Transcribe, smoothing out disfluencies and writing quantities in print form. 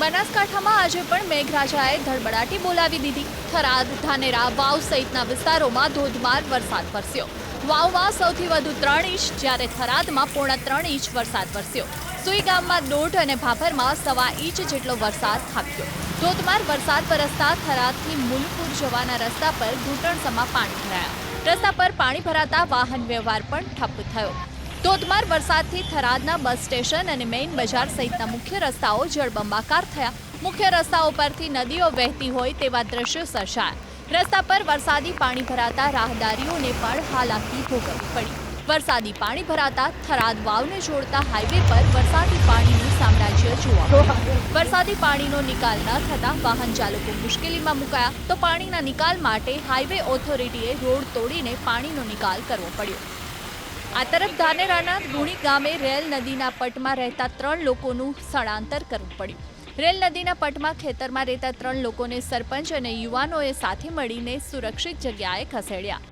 બનાસકાંઠામાં આજે પણ મેઘરાજાએ ધડબડાટી બોલાવી દીધી। થરાદ, ધાનેરા, વાવ સહિતના વિસ્તારોમાં ધોધમાર વરસાદ વરસ્યો। વાવમાં સૌથી વધુ 3 ઇંચ, જ્યારે થરાદમાં 3.5 ઇંચ વરસાદ વરસ્યો। સુઈ ગામમાં 1.5 અને ભાભરમાં 1.25 ઇંચ જેટલો વરસાદ ખાબક્યો। ધોધમાર વરસાદ વરસતા થરાદથી મુલપુર જવાના રસ્તા પર ઘૂંટણસમાં પાણી ભરાયા। રસ્તા પર પાણી ભરાતા વાહન વ્યવહાર પણ ઠપ્પ થયો। ધોધમાર વરસાદથી થરાદના બસ સ્ટેશન અને મેઇન બજાર સહિતના મુખ્ય રસ્તાઓ જળબંબાકાર થયા। મુખ્ય રસ્તાઓ પરથી નદીઓ વહેતી હોય તેવા દ્રશ્યો સર્જાયા। રસ્તા પર વરસાદી પાણી ભરાતા રાહદારીઓને પણ હાલાકી ભોગવવી પડી। વરસાદી પાણી ભરાતા થરાદ વાવને જોડતા હાઈવે પર વરસાદી પાણીનું સામ્રાજ્ય જોવા મળ્યું। વરસાદી પાણીનો નિકાલ ન થતાં વાહન ચાલકો મુશ્કેલીમાં મુકાયા તો પાણીના નિકાલ માટે હાઈવે ઓથોરિટીએ રોડ તોડીને પાણીનો નિકાલ કરવો પડ્યો। આ તરફ ધાનેરાના ગુણી ગામે રેલ નદીના પટમાં રહેતા 3 લોકોનું સ્થળાંતર કરવું પડ્યું। રેલ નદીના પટમાં ખેતરમાં રહેતા 3 લોકોને સરપંચ અને યુવાનોએ સાથે મળીને સુરક્ષિત જગ્યાએ ખસેડ્યા।